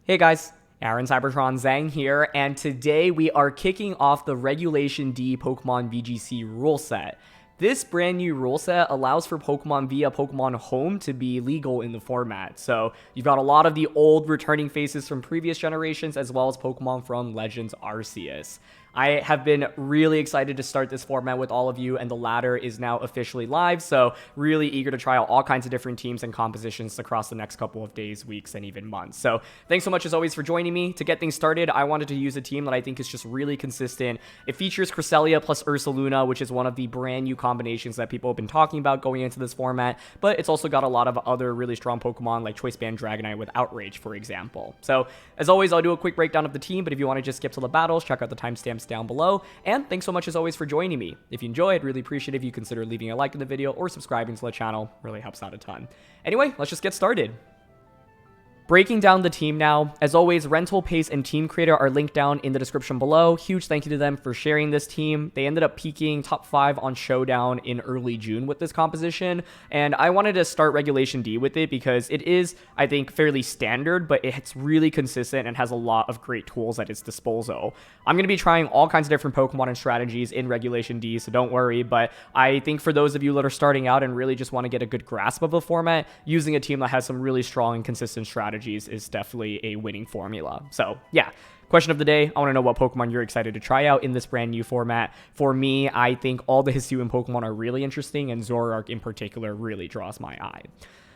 Hey guys, Aaron Cybertron Zhang here, and today we are kicking off the Regulation D Pokemon VGC rule set. This brand new rule set allows for Pokemon via Pokemon Home to be legal in the format. So you've got a lot of the old returning faces from previous generations as well as Pokemon from Legends Arceus. I have been really excited to start this format with all of you, and the ladder is now officially live, so really eager to try out all kinds of different teams and compositions across the next couple of days, weeks, and even months. So thanks so much as always for joining me. To get things started, I wanted to use a team that I think is just really consistent. It features Cresselia plus Ursaluna, which is one of the brand new combinations that people have been talking about going into this format, but it's also got a lot of other really strong Pokemon like Choice Band Dragonite with Outrage, for example. So as always, I'll do a quick breakdown of the team, but if you want to just skip to the battles, check out the timestamps down below. And thanks so much as always for joining me. If you enjoy, I'd really appreciate it if you consider leaving a like in the video or subscribing to the channel. Really helps out a ton. Anyway, let's just get started. Breaking down the team now. As always, Rental, Pace, and Team Creator are linked down in the description below. Huge thank you to them for sharing this team. They ended up peaking top 5 on Showdown in early June with this composition, and I wanted to start Regulation D with it because it is, I think, fairly standard, but it's really consistent and has a lot of great tools at its disposal. I'm going to be trying all kinds of different Pokemon and strategies in Regulation D, so don't worry, but I think for those of you that are starting out and really just want to get a good grasp of the format, using a team that has some really strong and consistent strategies is definitely a winning formula. So yeah, question of the day, I want to know what Pokemon you're excited to try out in this brand new format. For me, I think all the Hisuian Pokemon are really interesting, and Zoroark in particular really draws my eye.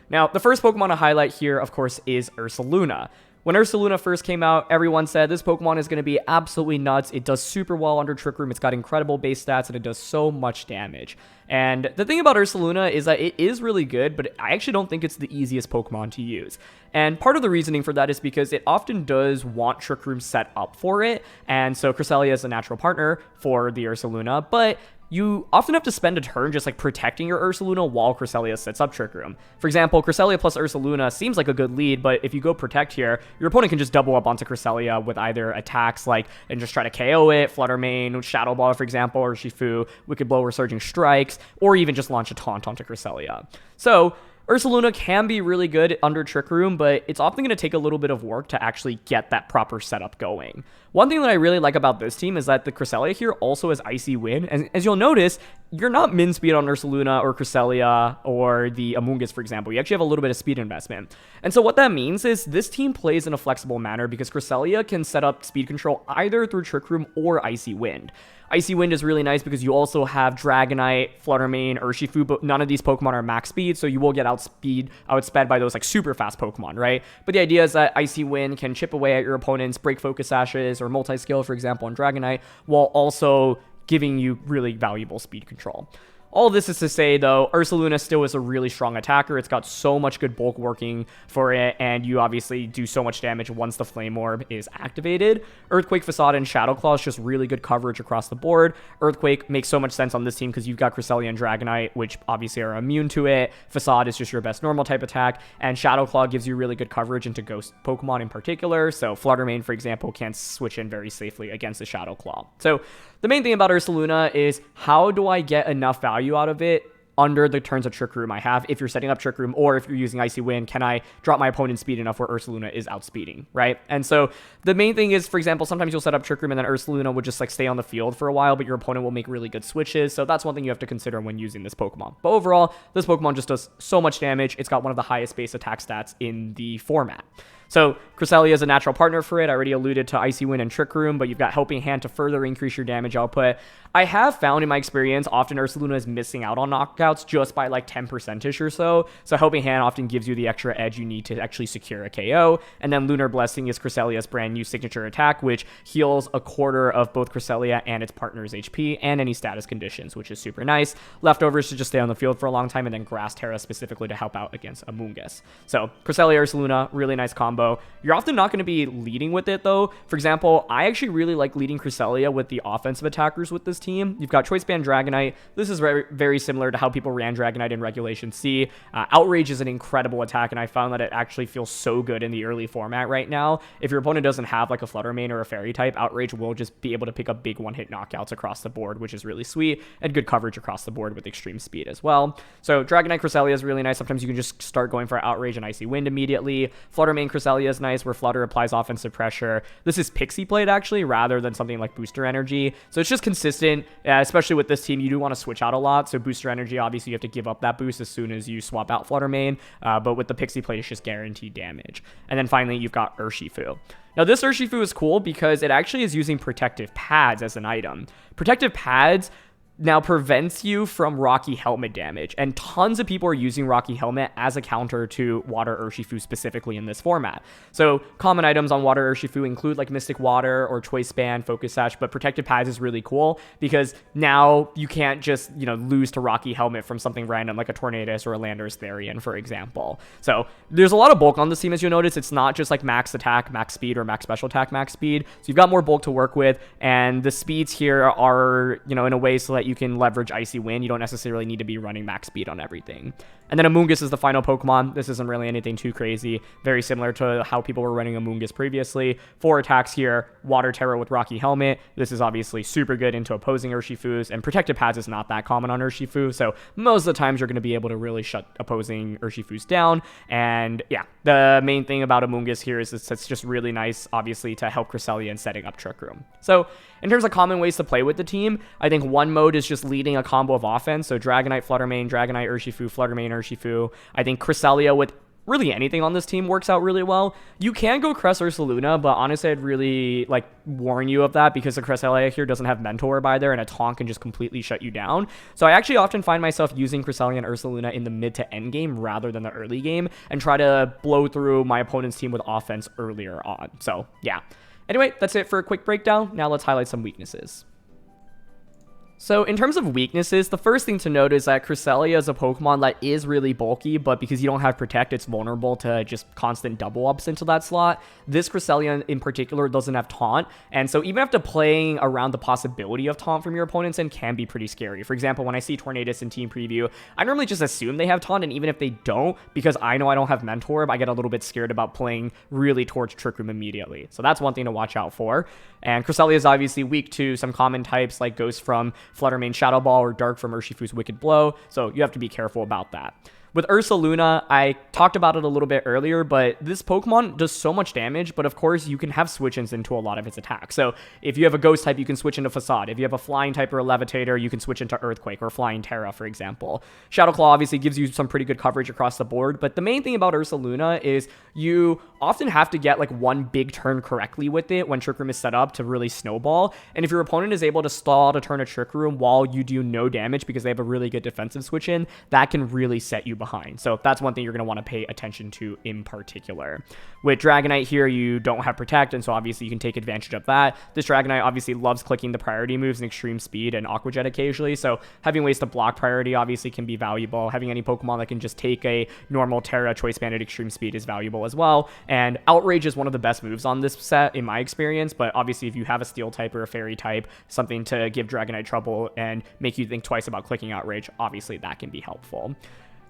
Now, the first Pokemon to highlight here, of course, is Ursaluna. When Ursaluna first came out, everyone said this Pokemon is going to be absolutely nuts. It does super well under Trick Room. It's got incredible base stats, and it does so much damage. And the thing about Ursaluna is that it is really good, but I actually don't think it's the easiest Pokemon to use. And part of the reasoning for that is because it often does want Trick Room set up for it. And so Cresselia is a natural partner for the Ursaluna, but you often have to spend a turn just like protecting your Ursaluna while Cresselia sets up Trick Room. For example, Cresselia plus Ursaluna seems like a good lead, but if you go protect here, your opponent can just double up onto Cresselia with either attacks like and just try to KO it, Flutter Mane, Shadow Ball, for example, or Urshifu, Wicked Blow, Resurging Strikes, or even just launch a taunt onto Cresselia. So Ursaluna can be really good under Trick Room, but it's often going to take a little bit of work to actually get that proper setup going. One thing that I really like about this team is that the Cresselia here also has Icy Wind, and as you'll notice, you're not min speed on Ursaluna or Cresselia or the Amoonguss, for example. You actually have a little bit of speed investment. And so what that means is this team plays in a flexible manner because Cresselia can set up speed control either through Trick Room or Icy Wind. Icy Wind is really nice because you also have Dragonite, Flutter Mane, Urshifu, but none of these Pokemon are max speed, so you will get outsped by those like super fast Pokemon, right? But the idea is that Icy Wind can chip away at your opponent's Break Focus Sashes or Multi-Skill, for example, on Dragonite, while also giving you really valuable speed control. All of this is to say, though, Ursaluna still is a really strong attacker. It's got so much good bulk working for it, and you obviously do so much damage once the Flame Orb is activated. Earthquake, Facade, and Shadow Claw is just really good coverage across the board. Earthquake makes so much sense on this team because you've got Cresselia and Dragonite, which obviously are immune to it. Facade is just your best normal type attack, and Shadow Claw gives you really good coverage into Ghost Pokemon in particular. So Flutter Mane, for example, can switch in very safely against the Shadow Claw. So the main thing about Ursaluna is how do I get enough value out of it under the turns of Trick Room I have? If you're setting up Trick Room or if you're using Icy Wind, can I drop my opponent's speed enough where Ursaluna is outspeeding, right? And so the main thing is, for example, sometimes you'll set up Trick Room and then Ursaluna would just like stay on the field for a while, but your opponent will make really good switches. So that's one thing you have to consider when using this Pokemon. But overall, this Pokemon just does so much damage. It's got one of the highest base attack stats in the format. So Cresselia is a natural partner for it. I already alluded to Icy Wind and Trick Room, but you've got Helping Hand to further increase your damage output. I have found in my experience, often Ursaluna is missing out on knockouts just by like 10%ish or so. So Helping Hand often gives you the extra edge you need to actually secure a KO. And then Lunar Blessing is Cresselia's brand new signature attack, which heals a quarter of both Cresselia and its partner's HP and any status conditions, which is super nice. Leftovers to just stay on the field for a long time, and then Grass Terra specifically to help out against Amoonguss. So Cresselia, Ursaluna, really nice combo. You're often not going to be leading with it, though. For example, I actually really like leading Cresselia with the offensive attackers with this team. You've got Choice Band Dragonite. This is very, very similar to how people ran Dragonite in Regulation C. Outrage is an incredible attack, and I found that it actually feels so good in the early format right now. If your opponent doesn't have like a Flutter Mane or a Fairy type, Outrage will just be able to pick up big one-hit knockouts across the board, which is really sweet, and good coverage across the board with extreme speed as well. So Dragonite Cresselia is really nice. Sometimes you can just start going for Outrage and Icy Wind immediately. Flutter Mane Cresselia Cresselia is nice, where Flutter applies offensive pressure. This is Pixie Plate, actually, rather than something like Booster Energy. So it's just consistent, especially with this team. You do want to switch out a lot. So Booster Energy, obviously, you have to give up that boost as soon as you swap out Flutter Mane. But with the Pixie Plate, it's just guaranteed damage. And then finally, you've got Urshifu. Now, this Urshifu is cool because it actually is using Protective Pads as an item. Protective Pads now prevents you from Rocky Helmet damage, and tons of people are using Rocky Helmet as a counter to Water Urshifu specifically in this format. So common items on Water Urshifu include like Mystic Water or Choice Band, Focus Sash, but Protective Pads is really cool because now you can't just, lose to Rocky Helmet from something random like a Tornadus or a Landorus Therian, for example. So there's a lot of bulk on this team, as you'll notice. It's not just like max attack, max speed, or max special attack, max speed. So you've got more bulk to work with, and the speeds here are, in a way so that you can leverage Icy Wind. You don't necessarily need to be running max speed on everything. And then Amoonguss is the final Pokemon. This isn't really anything too crazy. Very similar to how people were running Amoonguss previously. 4 attacks here. Water Terror with Rocky Helmet. This is obviously super good into opposing Urshifus, and Protective Pads is not that common on Urshifu, so most of the times you're going to be able to really shut opposing Urshifus down. And yeah, the main thing about Amoonguss here is it's just really nice, obviously, to help Cresselia in setting up Trick Room. So in terms of common ways to play with the team, I think one mode is just leading a combo of offense. So Dragonite, Flutter Mane, Dragonite, Urshifu, Flutter Mane, Urshifu. I think Cresselia with really anything on this team works out really well. You can go Cress Ursaluna, but honestly, I'd really warn you of that because the Cresselia here doesn't have Mentor by there, and a taunt can just completely shut you down. So I actually often find myself using Cresselia and Ursaluna in the mid to end game rather than the early game, and try to blow through my opponent's team with offense earlier on. So yeah. Anyway, that's it for a quick breakdown. Now let's highlight some weaknesses. So in terms of weaknesses, the first thing to note is that Cresselia is a Pokemon that is really bulky, but because you don't have Protect, it's vulnerable to just constant double ups into that slot. This Cresselia in particular doesn't have Taunt, and so even after playing around the possibility of Taunt from your opponent's end can be pretty scary. For example, when I see Tornadus in Team Preview, I normally just assume they have Taunt, and even if they don't, because I know I don't have Mentor, I get a little bit scared about playing really towards Trick Room immediately. So that's one thing to watch out for. And Cresselia is obviously weak to some common types like Ghost from Flutter Mane Shadow Ball or Dark from Urshifu's Wicked Blow, so you have to be careful about that. With Ursaluna, I talked about it a little bit earlier, but this Pokemon does so much damage, but of course you can have switch-ins into a lot of its attacks. So if you have a Ghost type, you can switch into Facade. If you have a Flying type or a Levitator, you can switch into Earthquake or Flying Terra, for example. Shadow Claw obviously gives you some pretty good coverage across the board, but the main thing about Ursaluna is you often have to get one big turn correctly with it when Trick Room is set up to really snowball, and if your opponent is able to stall to turn a Trick Room while you do no damage because they have a really good defensive switch-in, that can really set you behind. So that's one thing you're going to want to pay attention to in particular. With Dragonite here, you don't have Protect, and so obviously you can take advantage of that. This Dragonite obviously loves clicking the priority moves in Extreme Speed and Aqua Jet occasionally, so having ways to block priority obviously can be valuable. Having any Pokemon that can just take a normal Terra Choice Band at Extreme Speed is valuable as well. And Outrage is one of the best moves on this set in my experience, but obviously if you have a Steel type or a Fairy type, something to give Dragonite trouble and make you think twice about clicking Outrage, obviously that can be helpful.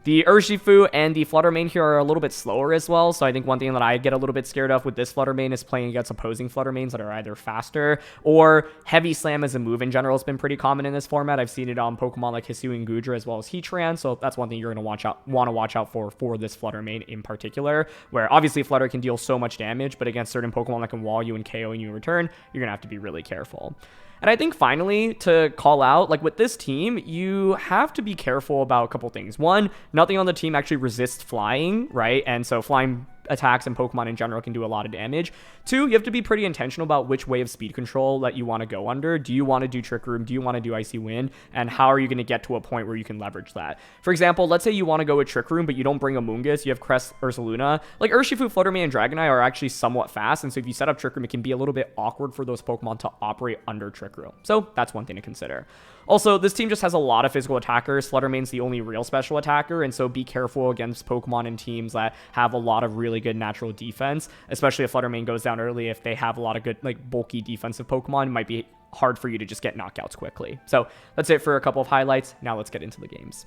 The Urshifu and the Flutter Mane here are a little bit slower as well, so I think one thing that I get a little bit scared of with this Flutter Mane is playing against opposing Flutter Manes that are either faster or Heavy Slam as a move in general has been pretty common in this format. I've seen it on Pokemon like Hisuian Goodra as well as Heatran, so that's one thing you're going to want to watch out for this Flutter Mane in particular, where obviously Flutter can deal so much damage, but against certain Pokemon that can wall you and KO you in return, you're going to have to be really careful. And I think finally to call out, with this team, you have to be careful about a couple things. One, nothing on the team actually resists flying, right? And so flying attacks and Pokemon in general can do a lot of damage. Two, you have to be pretty intentional about which way of speed control that you want to go under. Do you want to do Trick Room? Do you want to do Icy Wind? And how are you going to get to a point where you can leverage that? For example, let's say you want to go with Trick Room, but you don't bring Amoonguss, you have Crest, Ursaluna. Urshifu, Flutter Mane, and Dragonite are actually somewhat fast, and so if you set up Trick Room, it can be a little bit awkward for those Pokemon to operate under Trick Room. So that's one thing to consider. Also, this team just has a lot of physical attackers. Flutter Mane's the only real special attacker, and so be careful against Pokemon and teams that have a lot of really good natural defense, especially if Flutter Mane goes down early. If they have a lot of good, bulky defensive Pokemon, it might be hard for you to just get knockouts quickly. So that's it for a couple of highlights. Now let's get into the games.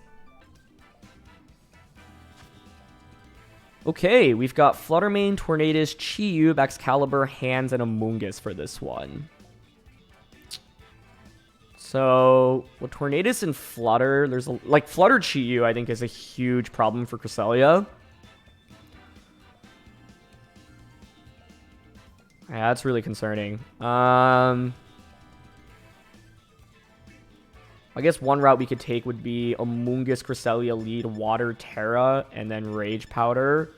Okay, we've got Flutter Mane, Tornadus, Chi-Yu, Excalibur, Hands, and Amoonguss for this one. So, with Tornadus and Flutter, there's Flutter Chi-Yu, I think, is a huge problem for Cresselia. Yeah, that's really concerning. I guess one route we could take would be Amoonguss Cresselia lead Water Terra and then Rage Powder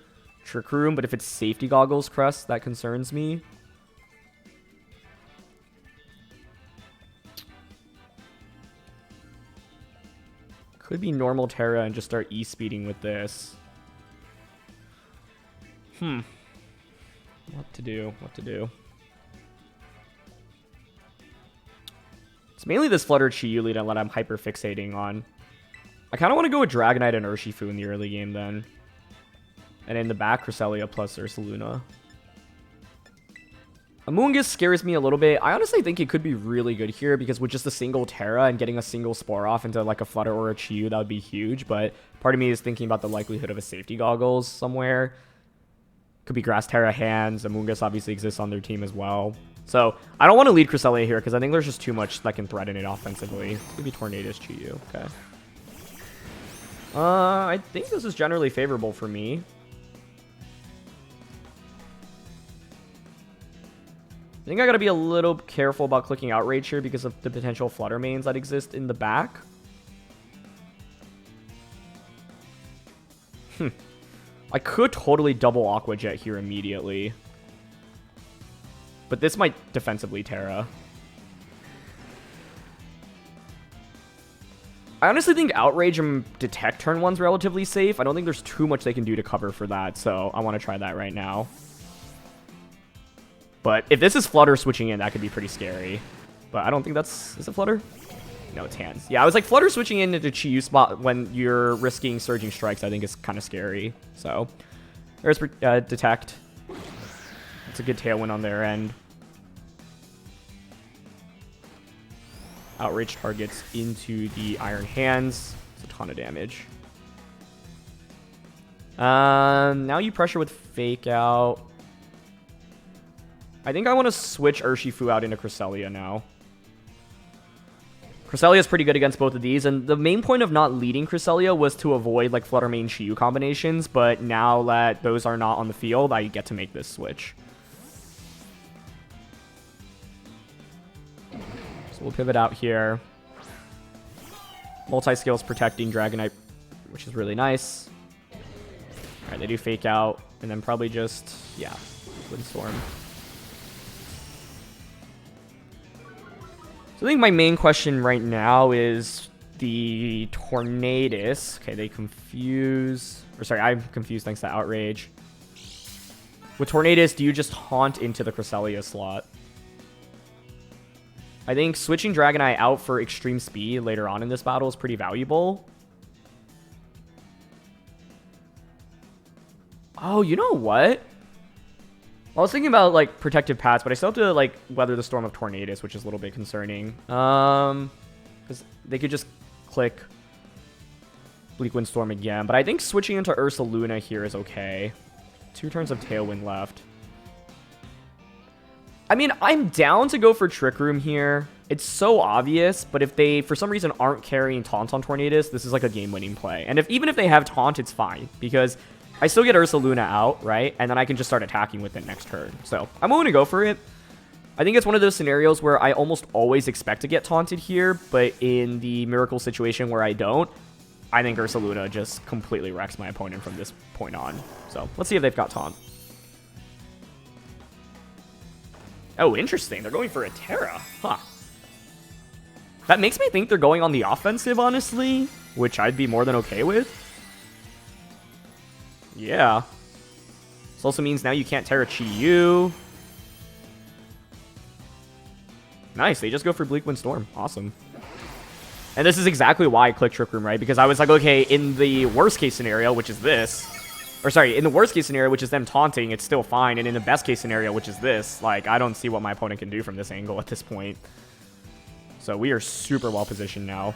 Trick Room, but if it's Safety Goggles Crest, that concerns me. Could be normal Terra and just start E-speeding with this. What to do? What to do? It's mainly this Flutter Chi-Yu lead that I'm hyper-fixating on. I kind of want to go with Dragonite and Urshifu in the early game then. And in the back, Cresselia plus Ursaluna. Amoonguss scares me a little bit. I honestly think it could be really good here because with just a single Terra and getting a single Spore off into like a Flutter or a Chi-Yu, that would be huge. But part of me is thinking about the likelihood of a Safety Goggles somewhere. Could be Grass Terra hands. Amoonguss obviously exists on their team as well. So I don't want to lead Cresselia here because I think there's just too much that can threaten it offensively. It's gonna be Tornadus Chi-Yu. Okay. I think this is generally favorable for me. I think I gotta be a little careful about clicking Outrage here because of the potential Flutter mains that exist in the back. I could totally double Aqua Jet here immediately. But this might defensively Terra. I honestly think Outrage and Detect turn 1's relatively safe. I don't think there's too much they can do to cover for that, so I want to try that right now. But if this is Flutter switching in, that could be pretty scary. But I don't think that's... Is it Flutter? No, it's hands. Yeah, I was like, Flutter switching in into Chi-Yu spot when you're risking Surging Strikes, I think is kind of scary. So, there's Detect. It's a good tailwind on their end. Outrage targets into the Iron Hands. It's a ton of damage. Now you pressure with Fake Out. I think I want to switch Urshifu out into Cresselia now. Cresselia is pretty good against both of these, and the main point of not leading Cresselia was to avoid like Flutter main Chi-Yu combinations, but now that those are not on the field, I get to make this switch. So we'll pivot out here. Multi-skills protecting Dragonite, which is really nice. Alright, they do Fake Out, and then probably just, yeah, Windstorm. So I think my main question right now is the Tornadus. Okay, they confuse... Or sorry, I'm confused thanks to Outrage. With Tornadus, do you just haunt into the Cresselia slot? I think switching Dragonite out for extreme speed later on in this battle is pretty valuable. Oh, you know what? I was thinking about, like, protective paths, but I still have to, like, weather the storm of Tornadus, which is a little bit concerning. Because they could just click Bleak Windstorm again. But I think switching into Ursaluna here is okay. 2 turns of Tailwind left. I mean, I'm down to go for Trick Room here. It's so obvious, but if they, for some reason, aren't carrying Taunt on Tornadus, this is, like, a game-winning play. And even if they have Taunt, it's fine, because... I still get Ursaluna out, right? And then I can just start attacking with it next turn. So I'm willing to go for it. I think it's one of those scenarios where I almost always expect to get taunted here, but in the miracle situation where I don't, I think Ursaluna just completely wrecks my opponent from this point on. So let's see if they've got taunt. Oh, interesting. They're going for a Terra. Huh. That makes me think they're going on the offensive, honestly, which I'd be more than okay with. Yeah. This also means now you can't Terra Chi-Yu. Nice, they just go for Bleak Windstorm. Awesome. And this is exactly why I clicked Trick Room, right? Because I was like, okay, in the worst case scenario, which is this, or sorry, in the worst case scenario, which is them taunting, it's still fine. And in the best case scenario, which is this, like, I don't see what my opponent can do from this angle at this point. So we are super well positioned now.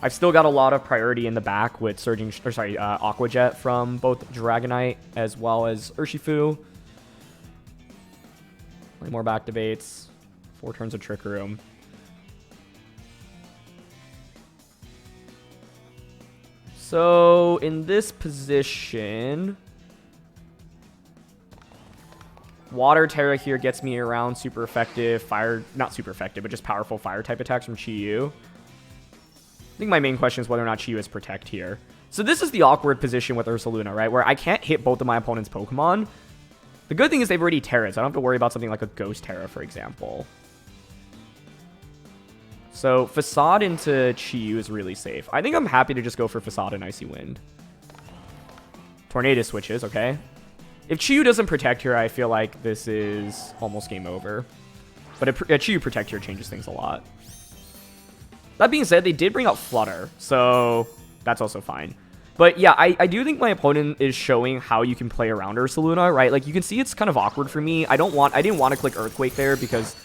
I've still got a lot of priority in the back with Surging, or sorry, Aqua Jet from both Dragonite as well as Urshifu. Play more back debates. 4 turns of Trick Room. So in this position, Water Terra here gets me around super effective fire, not super effective, but just powerful fire type attacks from Chi-Yu. I think my main question is whether or not Chi-Yu is Protect here. So this is the awkward position with Ursaluna, right? Where I can't hit both of my opponent's Pokemon. The good thing is they've already Terras. I don't have to worry about something like a Ghost Terra, for example. So Facade into Chi-Yu is really safe. I think I'm happy to just go for Facade and Icy Wind. Tornado switches, okay. If Chi-Yu doesn't Protect here, I feel like this is almost game over. But a Chi-Yu Protect here changes things a lot. That being said, they did bring out Flutter, so that's also fine. But yeah, I do think my opponent is showing how you can play around Ursaluna, right? Like, you can see it's kind of awkward for me. I didn't want to click Earthquake there because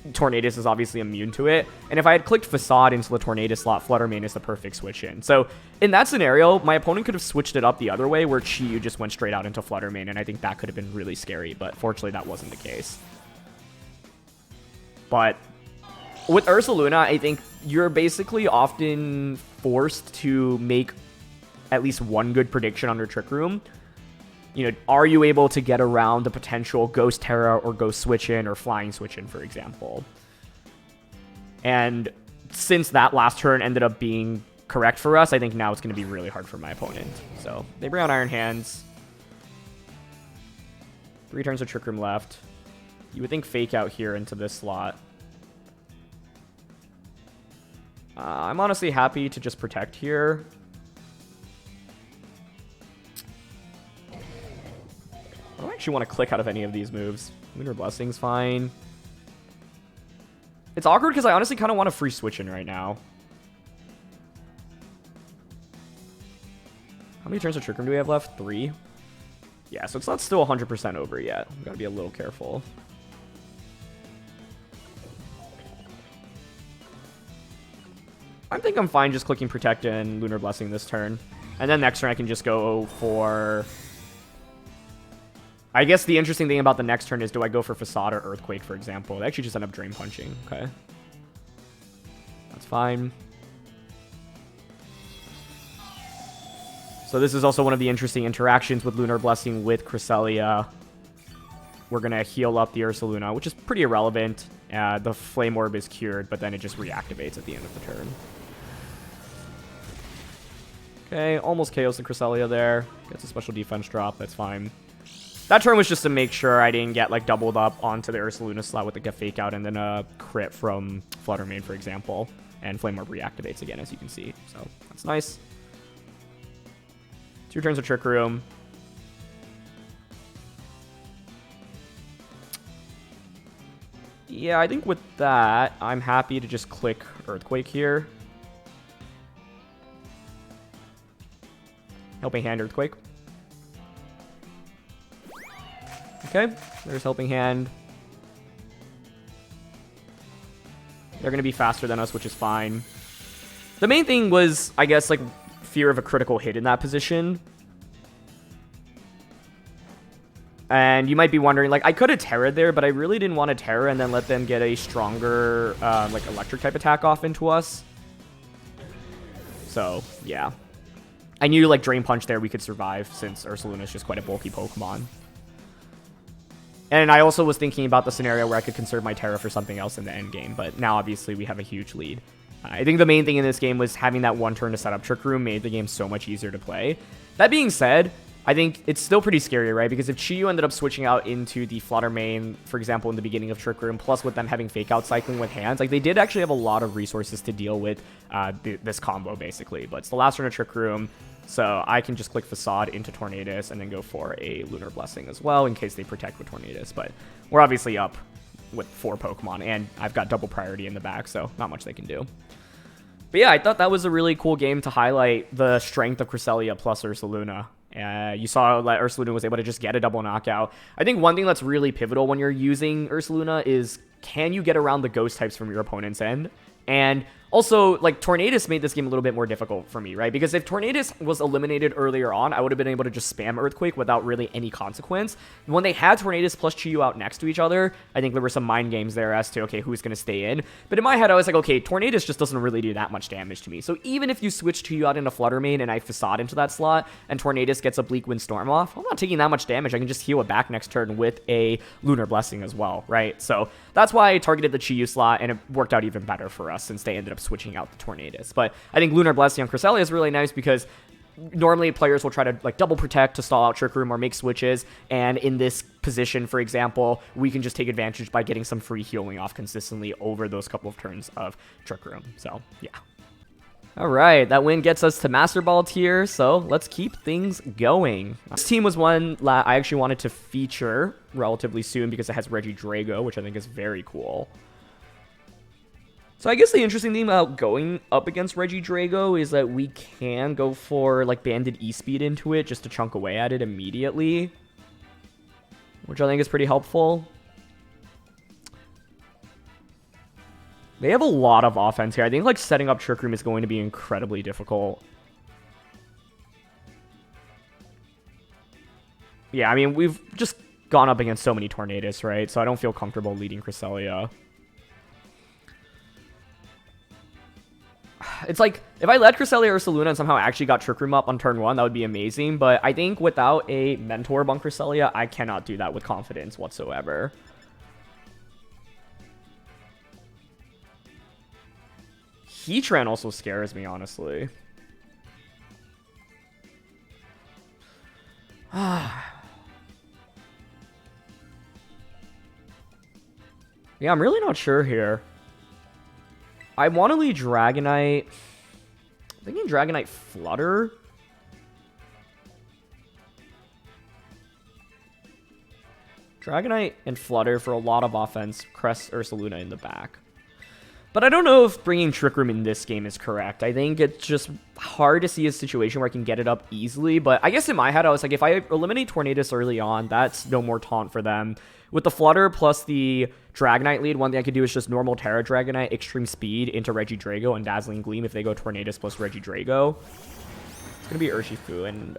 Tornadus is obviously immune to it. And if I had clicked Facade into the Tornadus slot, Flutter Mane is the perfect switch in. So in that scenario, my opponent could have switched it up the other way where Chi-Yu just went straight out into Flutter Mane, and I think that could have been really scary. But fortunately, that wasn't the case. But with Ursaluna, I think you're basically often forced to make at least one good prediction under Trick Room. You know, are you able to get around the potential Ghost Terra or Ghost Switch in or Flying Switch in, for example? And since that last turn ended up being correct for us, I think now it's going to be really hard for my opponent. So they bring out Iron Hands. 3 turns of Trick Room left. You would think Fake Out here into this slot. I'm honestly happy to just Protect here. I don't actually want to click out of any of these moves. Lunar Blessing's fine. It's awkward because I honestly kind of want to free switch in right now. How many turns of Trick Room do we have left? 3? Yeah, so it's not still 100% over yet. We've got to be a little careful. I think I'm fine just clicking Protect and Lunar Blessing this turn. And then next turn I can just go for... I guess the interesting thing about the next turn is, do I go for Facade or Earthquake, for example? They actually just end up Drain Punching. Okay. That's fine. So this is also one of the interesting interactions with Lunar Blessing with Cresselia. We're going to heal up the Ursaluna, which is pretty irrelevant. The Flame Orb is cured, but then it just reactivates at the end of the turn. Okay, almost KOs the Cresselia there. Gets a special defense drop. That's fine. That turn was just to make sure I didn't get, like, doubled up onto the Ursaluna slot with, like, a Fake Out and then a crit from Flutter Mane, for example. And Flame Orb reactivates again, as you can see. So, that's nice. 2 turns of Trick Room. Yeah, I think with that, I'm happy to just click Earthquake here. Helping Hand Earthquake. Okay, there's Helping Hand. They're going to be faster than us, which is fine. The main thing was, I guess, like, fear of a critical hit in that position. And you might be wondering, like, I could have Terra'd there, but I really didn't want to Terra and then let them get a stronger, like, electric type attack off into us. So, yeah. I knew, like, Drain Punch there we could survive, since Ursaluna is just quite a bulky Pokemon. And I also was thinking about the scenario where I could conserve my Terra for something else in the end game, but now obviously we have a huge lead. I think the main thing in this game was having that one turn to set up Trick Room made the game so much easier to play. That being said, I think it's still pretty scary, right? Because if Chi-Yu ended up switching out into the Flutter Mane, for example, in the beginning of Trick Room, plus with them having Fake Out cycling with hands, like, they did actually have a lot of resources to deal with this combo, basically. But it's the last turn of Trick Room, so I can just click Facade into Tornadus and then go for a Lunar Blessing as well in case they Protect with Tornadus. But we're obviously up with 4 Pokemon, and I've got double priority in the back, so not much they can do. But yeah, I thought that was a really cool game to highlight the strength of Cresselia plus Ursaluna. You saw that Ursaluna was able to just get a double knockout. I think one thing that's really pivotal when you're using Ursaluna is, can you get around the ghost types from your opponent's end? And Also, like, Tornadus made this game a little bit more difficult for me, right? Because if Tornadus was eliminated earlier on, I would have been able to just spam Earthquake without really any consequence. When they had Tornadus plus Chiyu out next to each other, I think there were some mind games there as to, okay, who's going to stay in. But in my head, I was like, okay, Tornadus just doesn't really do that much damage to me. So even if you switch Chiyu out into Flutter Mane and I Facade into that slot, and Tornadus gets a Bleak Wind Storm off, I'm not taking that much damage. I can just heal it back next turn with a Lunar Blessing as well, right? So that's why I targeted the Chiyu slot, and it worked out even better for us since they ended up switching out the Tornadus. But I think Lunar Blessing on Cresselia is really nice because normally players will try to like double protect to stall out Trick Room or make switches, and in this position, for example, we can just take advantage by getting some free healing off consistently over those couple of turns of Trick Room. So yeah. Alright, that win gets us to Master Ball tier, so let's keep things going. This team was one that I actually wanted to feature relatively soon because it has Regidrago, which I think is very cool. So I guess the interesting thing about going up against Regidrago is that we can go for like Banded E-Speed into it just to chunk away at it immediately, which I think is pretty helpful. They have a lot of offense here. I think like setting up Trick Room is going to be incredibly difficult. Yeah, I mean, we've just gone up against so many Tornadus, right? So I don't feel comfortable leading Cresselia. It's like, if I led Cresselia or Ursaluna and somehow actually got Trick Room up on turn 1, that would be amazing. But I think without a Mentor on Cresselia, I cannot do that with confidence whatsoever. Heatran also scares me, honestly. Yeah, I'm really not sure here. I want to lead Dragonite. I'm thinking Dragonite Flutter. Dragonite and Flutter for a lot of offense. Crest Ursaluna in the back. But I don't know if bringing Trick Room in this game is correct. I think it's just hard to see a situation where I can get it up easily. But I guess in my head, I was like, if I eliminate Tornadus early on, that's no more taunt for them. With the Flutter plus the Dragonite lead, one thing I could do is just normal Terra Dragonite, Extreme Speed into Regidrago and Dazzling Gleam if they go Tornadus plus Regidrago. It's going to be Urshifu and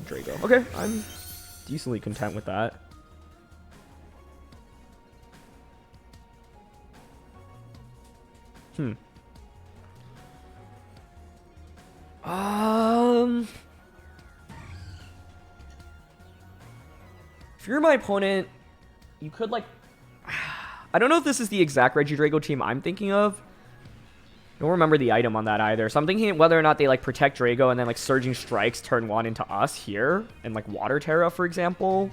Drago. Okay, I'm decently content with that. If you're my opponent, you could like, I don't know if this is the exact Regidrago team I'm thinking of. I don't remember the item on that either. So I'm thinking whether or not they like protect Drago and then like Surging Strikes turn 1 into us here and like Water Terra, for example.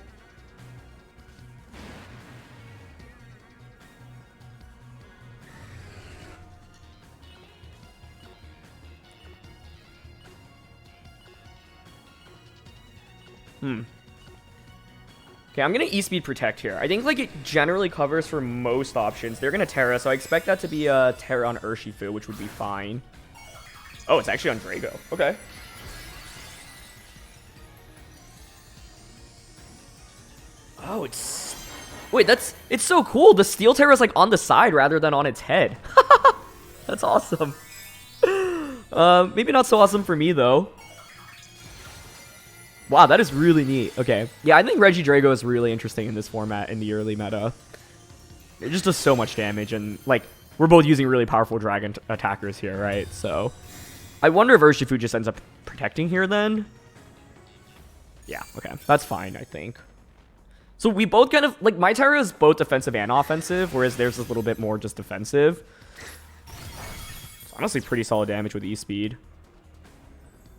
Okay, I'm going to E-Speed Protect here. I think, like, it generally covers for most options. They're going to Terra, so I expect that to be a Terra on Urshifu, which would be fine. Oh, it's actually on Drago. Okay. Oh, it's... Wait, that's... It's so cool. The Steel Terra is, like, on the side rather than on its head. That's awesome. Maybe not so awesome for me, though. Wow, that is really neat. Okay. Yeah, I think Regidrago is really interesting in this format in the early meta. It just does so much damage, and, like, we're both using really powerful dragon attackers here, right? So, I wonder if Urshifu just ends up protecting here, then? Yeah, okay. That's fine, I think. So, we both kind of... Like, my Terra is both defensive and offensive, whereas theirs is a little bit more just defensive. It's honestly pretty solid damage with E-Speed.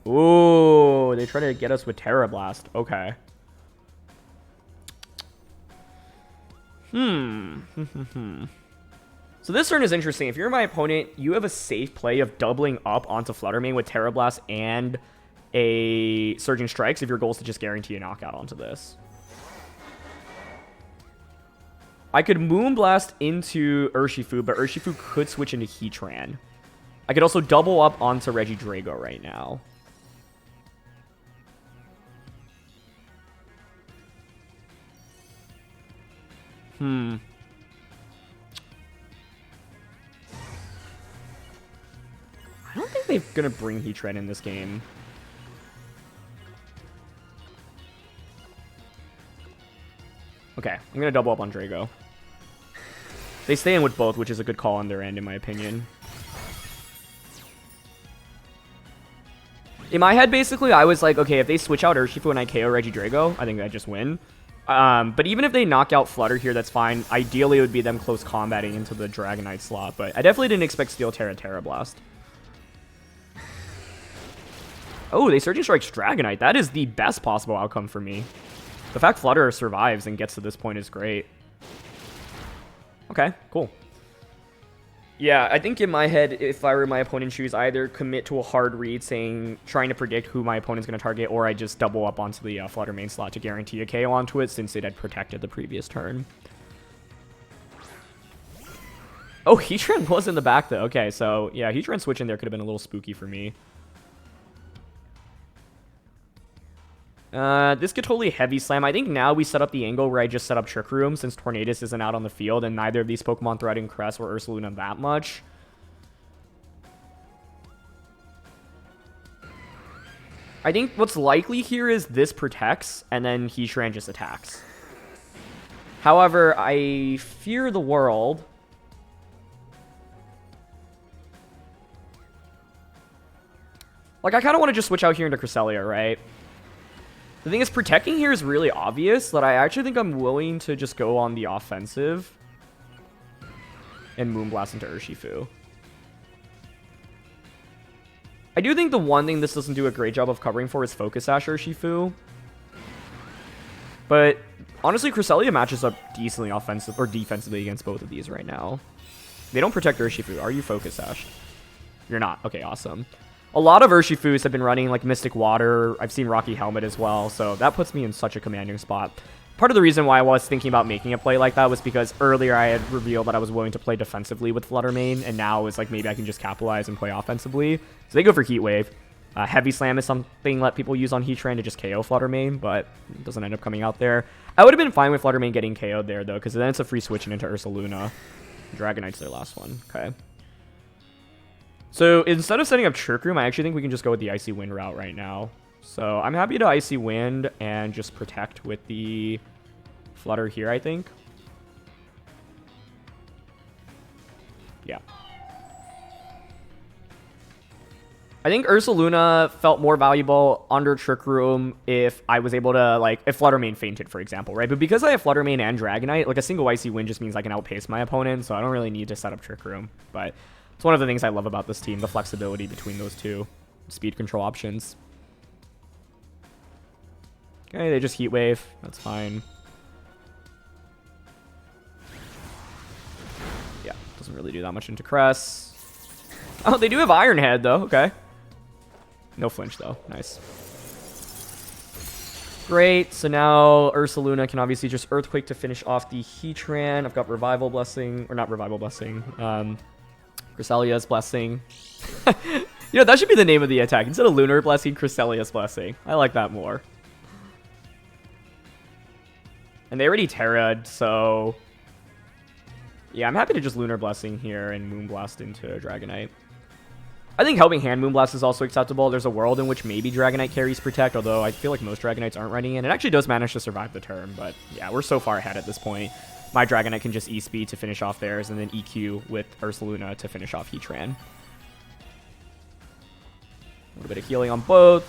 Ooh, they try to get us with Terra Blast. Okay. So this turn is interesting. If you're my opponent, you have a safe play of doubling up onto Flutter Mane with Terra Blast and a Surging Strikes if your goal is to just guarantee a knockout onto this. I could Moonblast into Urshifu, but Urshifu could switch into Heatran. I could also double up onto Regidrago right now. they're gonna bring Heatran in this game. Okay, I'm gonna double up on Drago. They stay in with both, which is a good call on their end, in my opinion. In my head, basically, I was like, okay, if they switch out Urshifu and I KO Regidrago, I think I just win. But even if they knock out Flutter here, that's fine. Ideally, it would be them close combating into the Dragonite slot, but I definitely didn't expect Steel Terra Blast. Oh, they Surging Strikes Dragonite. That is the best possible outcome for me. The fact Flutter survives and gets to this point is great. Okay, cool. Yeah, I think in my head, if I were my opponent's shoes, I either commit to a hard read trying to predict who my opponent's going to target, or I just double up onto the Flutter main slot to guarantee a KO onto it since it had protected the previous turn. Oh, Heatran was in the back though. Okay, so yeah, Heatran switching there could have been a little spooky for me. This could totally heavy slam. I think now we set up the angle where I just set up Trick Room since Tornadus isn't out on the field and neither of these Pokemon threaten Cress or Ursaluna that much. I think what's likely here is this protects and then Heatran just attacks. However, I fear the world. Like, I kind of want to just switch out here into Cresselia, right? The thing is, protecting here is really obvious that I actually think I'm willing to just go on the offensive and Moonblast into Urshifu. I do think the one thing this doesn't do a great job of covering for is Focus Sash Urshifu. But honestly, Cresselia matches up decently offensive or defensively against both of these right now. They don't protect Urshifu. Are you Focus Sashed? You're not. Okay, awesome. A lot of Urshifus have been running like Mystic Water. I've seen Rocky Helmet as well, so that puts me in such a commanding spot. Part of the reason why I was thinking about making a play like that was because earlier I had revealed that I was willing to play defensively with Flutter Mane, and now it's like maybe I can just capitalize and play offensively. So they go for Heat Wave. Heavy Slam is something that people use on Heatran to just KO Flutter Mane, but it doesn't end up coming out there. I would have been fine with Flutter Mane getting KO'd there, though, because then it's a free switching into Ursaluna. Dragonite's their last one. Okay. So instead of setting up Trick Room, I actually think we can just go with the Icy Wind route right now. So I'm happy to Icy Wind and just protect with the Flutter here, I think. Yeah. I think Ursaluna felt more valuable under Trick Room if I was able to, like, if Flutter Mane fainted, for example, right? But because I have Flutter Mane and Dragonite, like, a single Icy Wind just means I can outpace my opponent, so I don't really need to set up Trick Room. But it's one of the things I love about this team, the flexibility between those two speed control options. Okay, they just Heat Wave. That's fine. Yeah, doesn't really do that much into Cress. Oh, they do have Iron Head, though. Okay. No flinch, though. Nice. Great. So now Ursaluna can obviously just Earthquake to finish off the Heatran. I've got Revival Blessing. Or not Revival Blessing. Cresselia's Blessing. You know, that should be the name of the attack. Instead of Lunar Blessing, Cresselia's Blessing. I like that more. And they already Terra'd, so yeah, I'm happy to just Lunar Blessing here and Moonblast into Dragonite. I think Helping Hand Moonblast is also acceptable. There's a world in which maybe Dragonite carries Protect, although I feel like most Dragonites aren't running in. It actually does manage to survive the turn, but yeah, we're so far ahead at this point. My Dragonite can just E-Speed to finish off theirs, and then EQ with Ursaluna to finish off Heatran. A little bit of healing on both.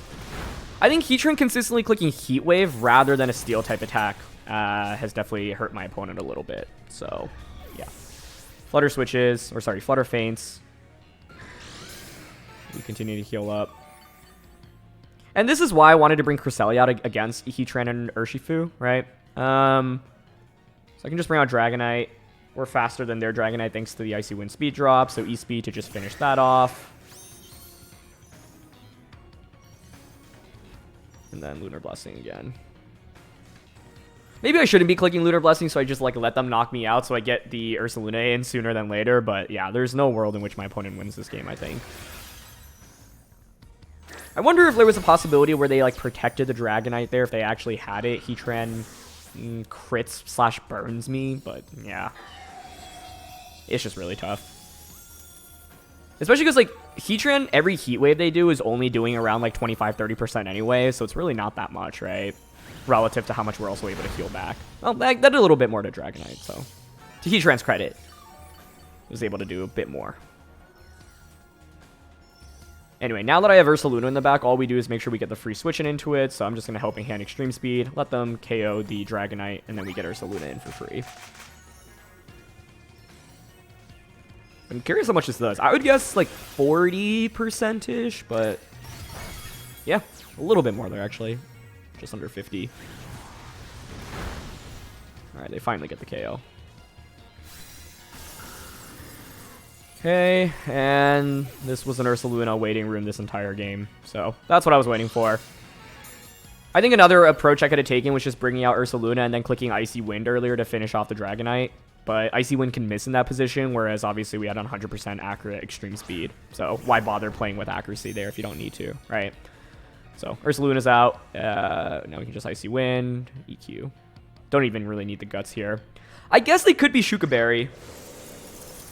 I think Heatran consistently clicking Heat Wave rather than a Steel-type attack has definitely hurt my opponent a little bit. So, yeah. Flutter switches, or sorry, Flutter faints. We continue to heal up. And this is why I wanted to bring Cresselia out against Heatran and Urshifu, right? So I can just bring out Dragonite. We're faster than their Dragonite thanks to the Icy Wind speed drop, so E-Speed to just finish that off. And then Lunar Blessing again. Maybe I shouldn't be clicking Lunar Blessing, so I just like let them knock me out so I get the Ursaluna in sooner than later. But yeah, there's no world in which my opponent wins this game, I think. I wonder if there was a possibility where they like protected the Dragonite there if they actually had it. Heatran crits / burns me, but yeah. It's just really tough. Especially because, like, Heatran, every Heat Wave they do is only doing around, like, 25-30% anyway, so it's really not that much, right? Relative to how much we're also able to heal back. Well, that did a little bit more to Dragonite, so... To Heatran's credit, was able to do a bit more. Anyway, now that I have Ursaluna in the back, all we do is make sure we get the free switching into it, so I'm just going to Helping Hand Extreme Speed, let them KO the Dragonite, and then we get Ursaluna in for free. I'm curious how much this does. I would guess like 40%-ish, but yeah, a little bit more there actually. Just under 50. Alright, they finally get the KO. Okay, and this was an Ursaluna waiting room this entire game, so that's what I was waiting for. I think another approach I could have taken was just bringing out Ursaluna and then clicking Icy Wind earlier to finish off the Dragonite. But Icy Wind can miss in that position, whereas obviously we had 100% accurate extreme speed. So why bother playing with accuracy there if you don't need to, right? So Ursaluna's out. Now we can just Icy Wind, EQ. Don't even really need the guts here. I guess they could be Shuka Berry.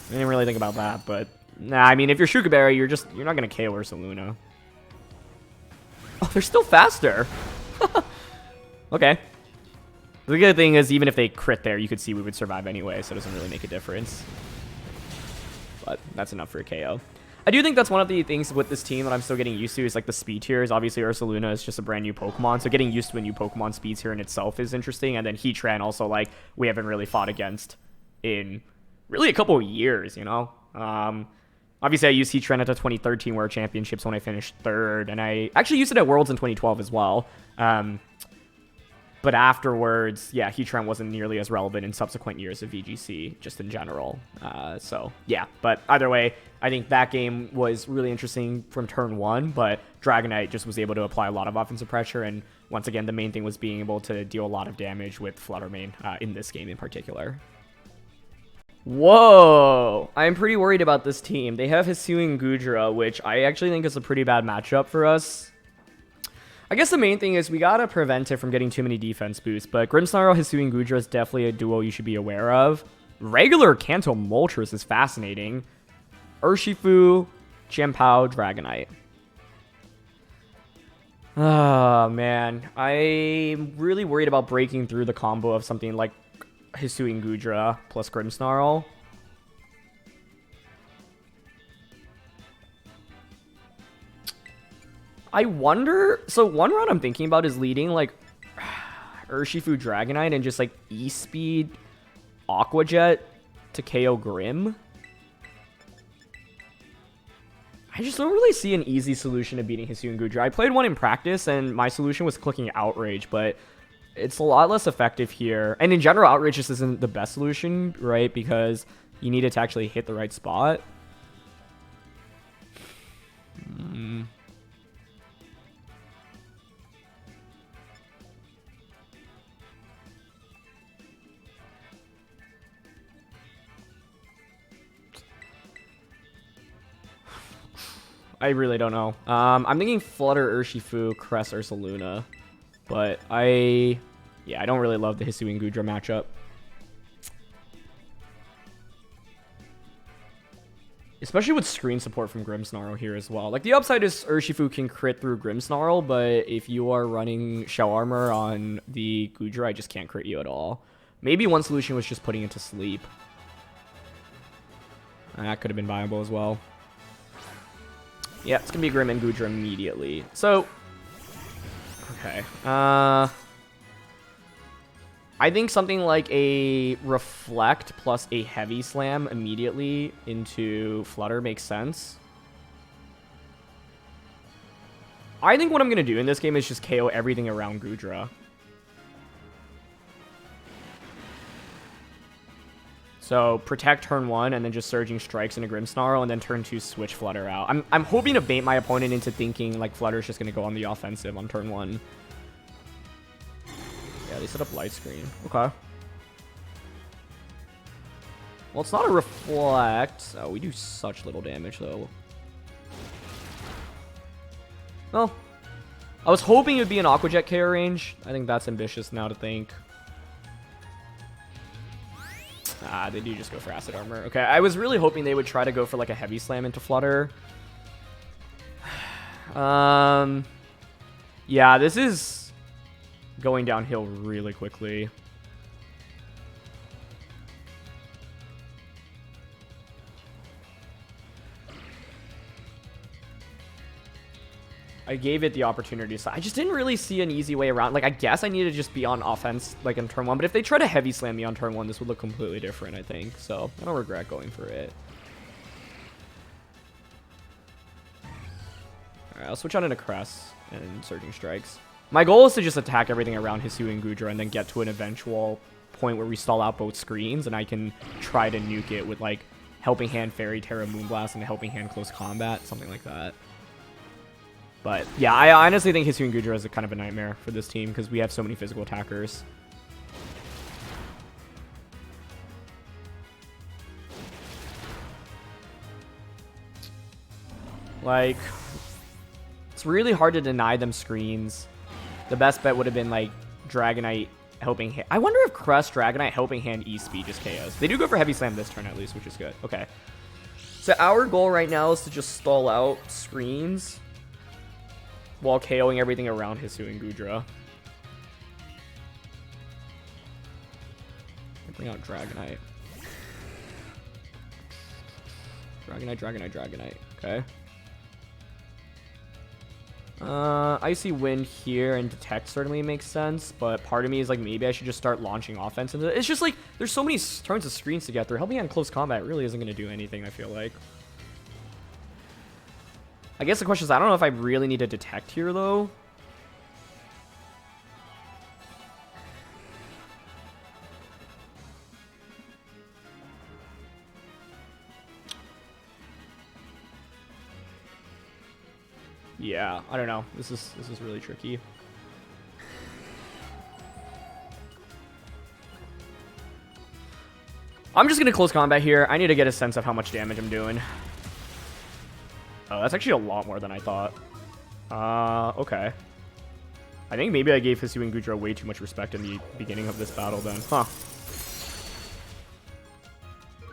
I didn't really think about that, but nah, I mean, if you're Shuka Berry, you're not going to KO Ursaluna. Oh, they're still faster. Okay. The good thing is, even if they crit there, you could see we would survive anyway, so it doesn't really make a difference. But that's enough for a KO. I do think that's one of the things with this team that I'm still getting used to is like the speed tiers. Obviously, Ursaluna is just a brand new Pokemon, so getting used to a new Pokemon speed tier in itself is interesting. And then Heatran also, like, we haven't really fought against in really a couple of years, you know? Obviously, I used Heatran at the 2013 World Championships when I finished 3rd, and I actually used it at Worlds in 2012 as well. But afterwards, yeah, Heatran wasn't nearly as relevant in subsequent years of VGC, just in general. So, yeah. But either way, I think that game was really interesting from turn 1, but Dragonite just was able to apply a lot of offensive pressure, and once again, the main thing was being able to deal a lot of damage with Flutter Mane in this game in particular. Whoa! I'm pretty worried about this team. They have Hisuian Goodra, which I actually think is a pretty bad matchup for us. I guess the main thing is we gotta prevent it from getting too many defense boosts, but Grimmsnarl, Hisuian Goodra is definitely a duo you should be aware of. Regular Kanto Moltres is fascinating. Urshifu, Chien-Pao, Dragonite. Oh, man. I'm really worried about breaking through the combo of something like Hisuian Goodra plus Grimmsnarl. I wonder... So one route I'm thinking about is leading, like, Urshifu Dragonite and just, like, E-Speed Aqua Jet to KO Grim. I just don't really see an easy solution to beating Hisuian Goodra. I played one in practice, and my solution was clicking Outrage, but it's a lot less effective here. And in general, Outrage just isn't the best solution, right? Because you need it to actually hit the right spot. I really don't know. I'm thinking Flutter Urshifu, Cress Ursaluna. But I don't really love the Hisuian Goodra matchup. Especially with screen support from Grimmsnarl here as well. Like, the upside is Urshifu can crit through Grimmsnarl, but if you are running Shell Armor on the Goodra, I just can't crit you at all. Maybe one solution was just putting it to sleep. That could have been viable as well. Yeah, it's going to be Grim and Goodra immediately. So, okay. I think something like a Reflect plus a Heavy Slam immediately into Flutter makes sense. I think what I'm going to do in this game is just KO everything around Goodra. So, protect turn 1, and then just Surging Strikes into Grimmsnarl, and then turn 2 switch Flutter out. I'm hoping to bait my opponent into thinking, like, Flutter's just going to go on the offensive on turn 1. Yeah, they set up Light Screen. Okay. Well, it's not a Reflect. Oh, we do such little damage, though. Well, I was hoping it would be an Aqua Jet KO range. I think that's ambitious now to think. Ah, they do just go for acid armor. Okay, I was really hoping they would try to go for like a heavy slam into Flutter. Yeah, this is going downhill really quickly. I gave it the opportunity, so I just didn't really see an easy way around. Like, I guess I need to just be on offense, like, in turn 1. But if they try to heavy slam me on turn 1, this would look completely different, I think. So, I don't regret going for it. Alright, I'll switch on into Cress and Surging Strikes. My goal is to just attack everything around Hisuian and Goodra and then get to an eventual point where we stall out both screens and I can try to nuke it with, like, Helping Hand, Fairy, Terra, Moonblast, and Helping Hand Close Combat, something like that. But, yeah, I honestly think Hisuian Goodra is a kind of a nightmare for this team because we have so many physical attackers. Like, it's really hard to deny them screens. The best bet would have been, like, Dragonite Helping Hand. I wonder if Crest, Dragonite, Helping Hand, E-Speed just KOs. They do go for Heavy Slam this turn at least, which is good. Okay. So our goal right now is to just stall out screens while KOing everything around Hisuian and Goodra. Bring out Dragonite. Dragonite. Okay. Icy Wind here and Detect certainly makes sense, but part of me is like, maybe I should just start launching offense into it. It's just like, there's so many turns of screens to get through. Helping on Close Combat really isn't going to do anything, I feel like. I guess the question is, I don't know if I really need to Detect here, though. Yeah, I don't know. This is really tricky. I'm just gonna Close Combat here. I need to get a sense of how much damage I'm doing. Oh, that's actually a lot more than I thought. Okay. I think maybe I gave Hisuian and Goodra way too much respect in the beginning of this battle then. Huh.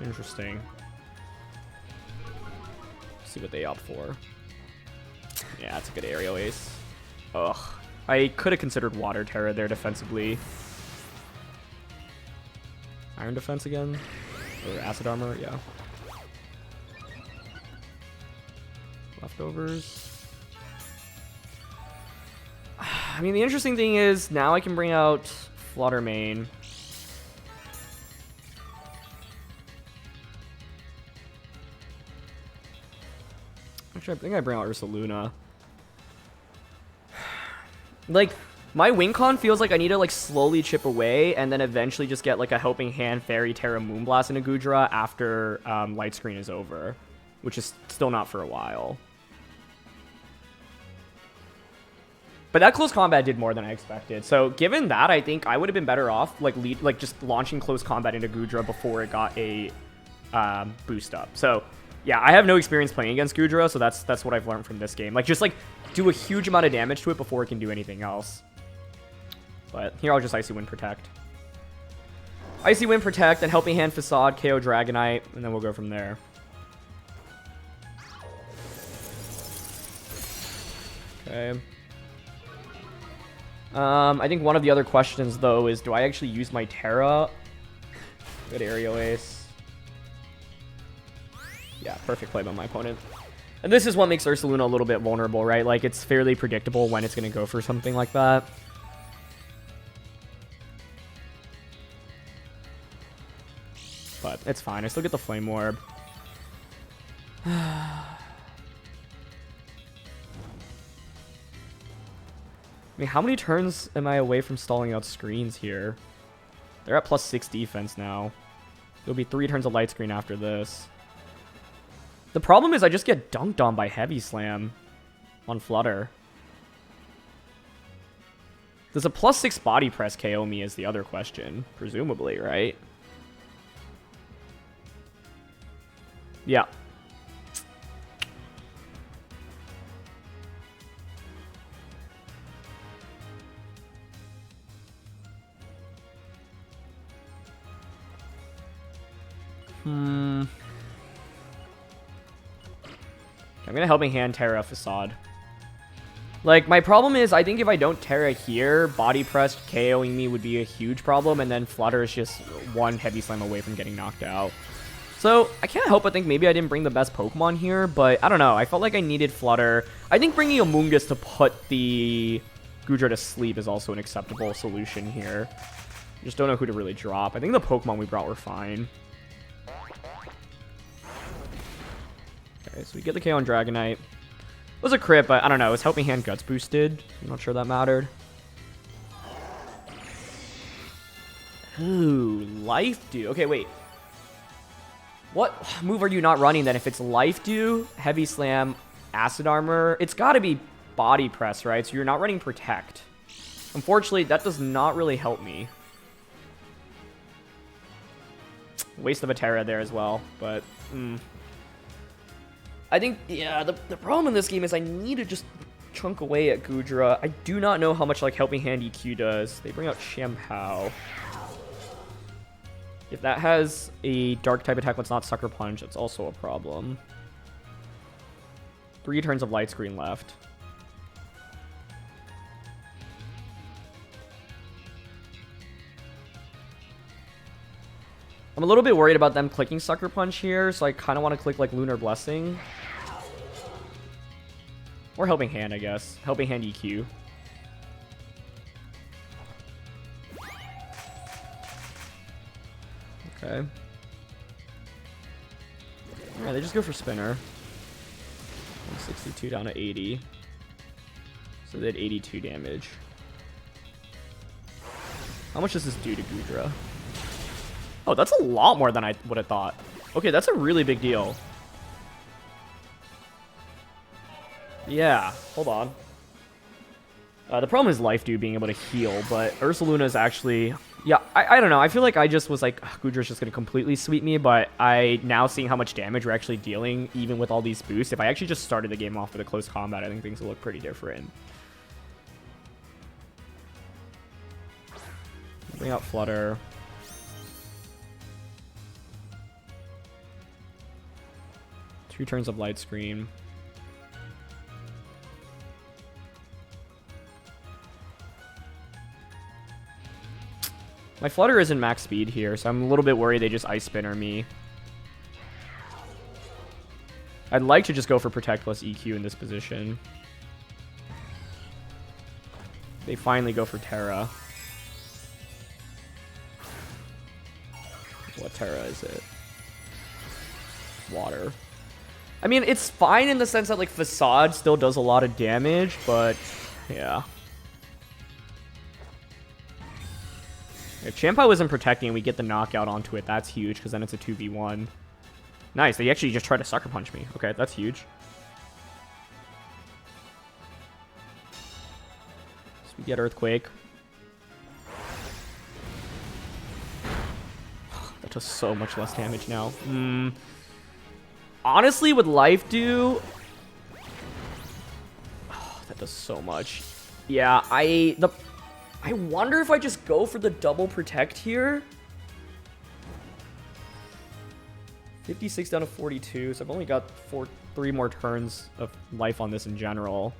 Interesting. Let's see what they opt for. Yeah, that's a good aerial ace. Ugh. I could have considered Water Terra there defensively. Iron Defense again? Or Acid Armor? Yeah. Leftovers. I mean, the interesting thing is, now I can bring out Flutter Mane. Actually, I think I bring out Ursaluna. Like, my win con feels like I need to, like, slowly chip away and then eventually just get, like, a Helping Hand, Fairy, Terra, Moonblast into Goodra after Light Screen is over, which is still not for a while. But that Close Combat did more than I expected. So, given that, I think I would have been better off, like, just launching Close Combat into Goodra before it got a boost up. So, yeah, I have no experience playing against Goodra, so that's what I've learned from this game. Like, just, like, do a huge amount of damage to it before it can do anything else. But here I'll just Icy Wind Protect. Icy Wind Protect, and Helping Hand Facade, KO Dragonite, and then we'll go from there. Okay. I think one of the other questions, though, is do I actually use my Terra? Good aerial ace. Yeah, perfect play by my opponent. And this is what makes Ursaluna a little bit vulnerable, right? Like, it's fairly predictable when it's going to go for something like that. But it's fine. I still get the Flame Orb. I mean, how many turns am I away from stalling out screens here? They're at +6 defense now. It'll be 3 turns of Light Screen after this. The problem is I just get dunked on by Heavy Slam on Flutter. Does a +6 Body Press KO me is the other question. Presumably, right? Yeah. I'm gonna Helping Hand Terra Facade. Like, my problem is, I think if I don't Terra here, Body Press KOing me would be a huge problem, and then Flutter is just one Heavy Slam away from getting knocked out. So, I can't help but think maybe I didn't bring the best Pokemon here, but I don't know. I felt like I needed Flutter. I think bringing Amoonguss to put the Goodra to sleep is also an acceptable solution here. Just don't know who to really drop. I think the Pokemon we brought were fine. Okay, so we get the KO on Dragonite. It was a crit, but I don't know. It was Helping Hand Guts boosted. I'm not sure that mattered. Ooh, Life Dew. Okay, wait. What move are you not running then? If it's Life Dew, Heavy Slam, Acid Armor, it's got to be Body Press, right? So you're not running Protect. Unfortunately, that does not really help me. Waste of a Terra there as well, but... I think, yeah, the problem in this game is I need to just chunk away at Goodra. I do not know how much, like, Helping Hand EQ does. They bring out Shampoo. If that has a Dark-type attack that's not Sucker Punch, that's also a problem. 3 turns of Light Screen left. I'm a little bit worried about them clicking Sucker Punch here, so I kind of want to click, like, Lunar Blessing. Or Helping Hand, I guess. Helping Hand EQ. Okay. Yeah, they just go for Spinner. 162 down to 80. So they did 82 damage. How much does this do to Goodra? Oh, that's a lot more than I would have thought. Okay, that's a really big deal. Yeah, hold on. The problem is Life Dew being able to heal, but Ursaluna is actually... Yeah, I don't know. I feel like I just was like, Goodra's just going to completely sweep me, but now seeing how much damage we're actually dealing, even with all these boosts, if I actually just started the game off with a close combat, I think things will look pretty different. Bring out Flutter. Two turns of Light Screen. My Flutter isn't max speed here, so I'm a little bit worried they just Ice Spinner me. I'd like to just go for Protect plus EQ in this position. They finally go for Terra. What Terra is it? Water. I mean, it's fine in the sense that, like, Facade still does a lot of damage, but yeah. If Shampoo isn't protecting and we get the knockout onto it, that's huge, because then it's a 2v1. Nice, they actually just try to Sucker Punch me. Okay, that's huge. So we get Earthquake. That does so much less damage now. Honestly, with Life Dew... Oh, that does so much. Yeah, I wonder if I just go for the double Protect here. 56 down to 42, so I've only got 3 more turns of life on this in general.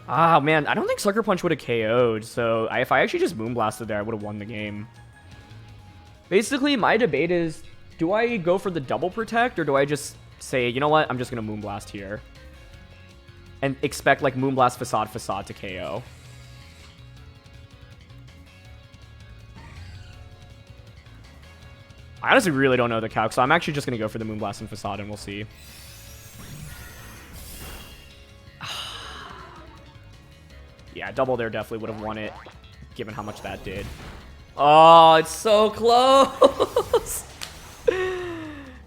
Ah, man, I don't think Sucker Punch would have KO'd, so if I actually just Moonblasted there, I would have won the game. Basically, my debate is, do I go for the double Protect, or do I just say, you know what, I'm just going to Moonblast here. And expect, like, Moonblast Facade to KO. I honestly really don't know the calc, so I'm actually just going to go for the Moonblast and Facade, and we'll see. Yeah, double there definitely would have won it, given how much that did. Oh, it's so close!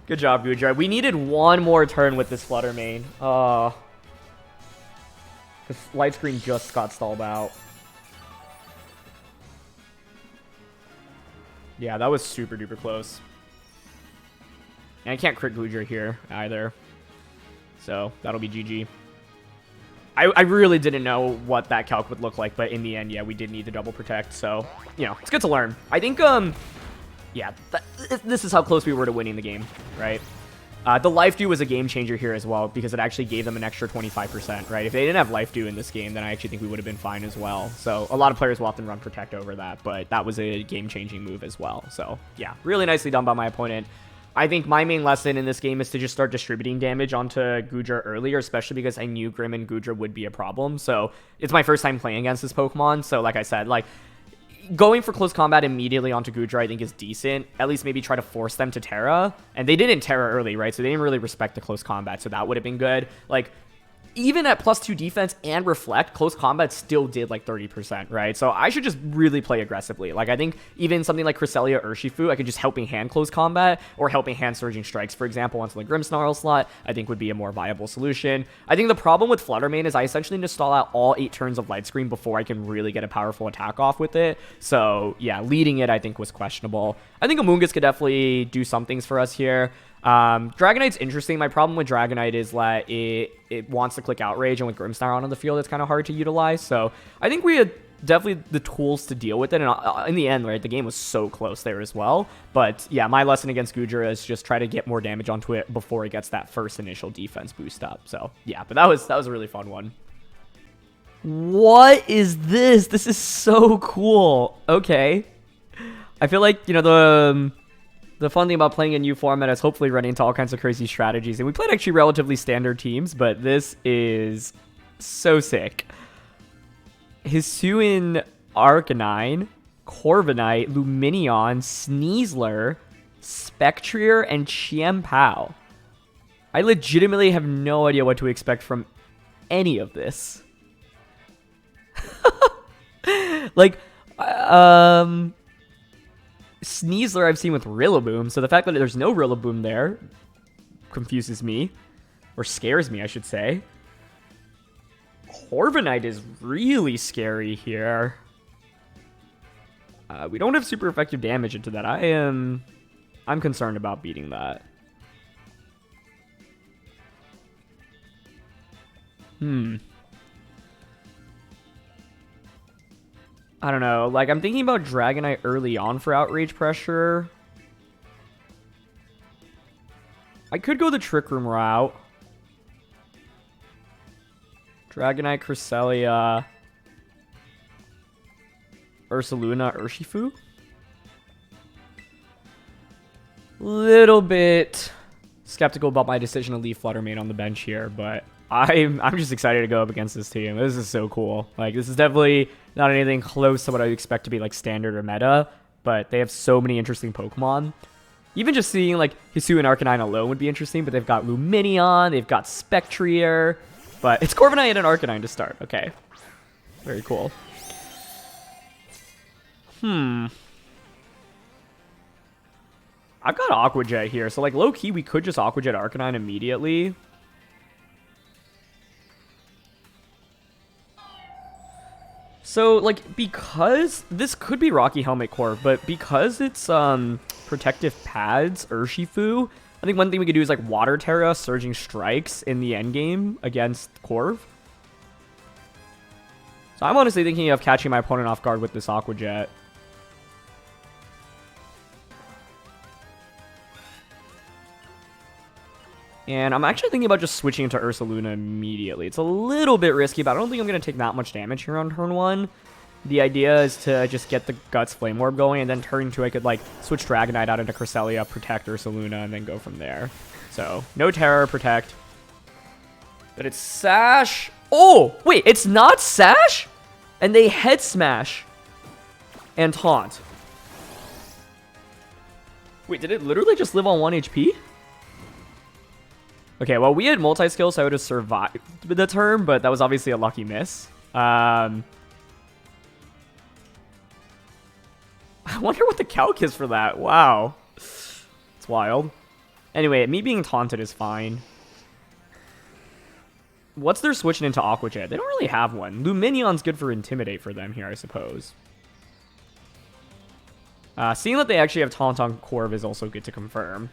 Good job, Goodra. We needed one more turn with this Flutter main. Because Light Screen just got stalled out. Yeah, that was super duper close. And I can't crit Goodra here either. So that'll be GG. I really didn't know what that calc would look like, but in the end, yeah, we did need the double Protect. So, you know, it's good to learn. I think, yeah, this is how close we were to winning the game, right? The Life Dew was a game changer here as well because it actually gave them an extra 25%, right? If they didn't have Life Dew in this game, then I actually think we would have been fine as well. So a lot of players will often run Protect over that, but that was a game-changing move as well. So yeah, really nicely done by my opponent. I think my main lesson in this game is to just start distributing damage onto Goodra earlier, especially because I knew Grim and Goodra would be a problem. So it's my first time playing against this Pokemon. So like I said, like, going for close combat immediately onto Goodra, I think, is decent. At least maybe try to force them to Terra. And they didn't Terra early, right? So they didn't really respect the close combat. So that would have been good. Like, even at +2 defense and Reflect, close combat still did like 30%, right? So I should just really play aggressively. Like, I think even something like Cresselia or Urshifu, I could just Helping Hand close combat or Helping Hand Surging Strikes, for example, onto the Grimmsnarl slot, I think would be a more viable solution. I think the problem with Fluttermane is I essentially need to stall out all 8 turns of Light Screen before I can really get a powerful attack off with it. So yeah, leading it I think was questionable. I think Amoonguss could definitely do some things for us here. Dragonite's interesting. My problem with Dragonite is that it wants to click Outrage, and with Grimmsnarl on the field, it's kind of hard to utilize. So I think we had definitely the tools to deal with it. And in the end, right, the game was so close there as well. But yeah, my lesson against Goodra is just try to get more damage onto it before it gets that first initial defense boost up. So yeah, but that was a really fun one. What is this? This is so cool. Okay. I feel like, you know, the fun thing about playing a new format is hopefully running into all kinds of crazy strategies. And we played actually relatively standard teams, but this is so sick. Hisuian Arcanine, Corviknight, Lumineon, Sneasler, Spectrier, and Chiempao. I legitimately have no idea what to expect from any of this. Like, Sneasler I've seen with Rillaboom, so the fact that there's no Rillaboom there confuses me, or scares me, I should say. Corviknight is really scary here. We don't have super effective damage into that. I'm concerned about beating that. I don't know. Like, I'm thinking about Dragonite early on for Outrage pressure. I could go the Trick Room route. Dragonite, Cresselia, Ursaluna, Urshifu. Little bit skeptical about my decision to leave Fluttermane on the bench here, but I'm just excited to go up against this team. This is so cool. Like, this is definitely not anything close to what I would expect to be like standard or meta, but they have so many interesting Pokemon. Even just seeing like Hisuian Arcanine alone would be interesting, but they've got Lumineon, they've got Spectrier, but it's Corviknight and an Arcanine to start. Okay. Very cool. I've got Aqua Jet here, so like low-key we could just Aqua Jet Arcanine immediately. So, like, because this could be Rocky Helmet Corv, but because it's Protective Pads, Urshifu, I think one thing we could do is like Water Terra, Surging Strikes in the endgame against Corv. So I'm honestly thinking of catching my opponent off guard with this Aqua Jet. And I'm actually thinking about just switching into Ursaluna immediately. It's a little bit risky, but I don't think I'm going to take that much damage here on turn 1. The idea is to just get the Guts Flame Orb going, and then turn 2 I could like switch Dragonite out into Cresselia, protect Ursaluna, and then go from there. So, no Terror, protect. But it's Sash. Oh, wait, it's not Sash? And they Head Smash and Taunt. Wait, did it literally just live on 1 HP? Okay, well, we had multi-skill, so I would have survived the turn, but that was obviously a lucky miss. I wonder what the calc is for that. Wow. It's wild. Anyway, me being taunted is fine. What's their switching into Aqua Jet? They don't really have one. Lumineon's good for Intimidate for them here, I suppose. Seeing that they actually have Taunt on Corv is also good to confirm.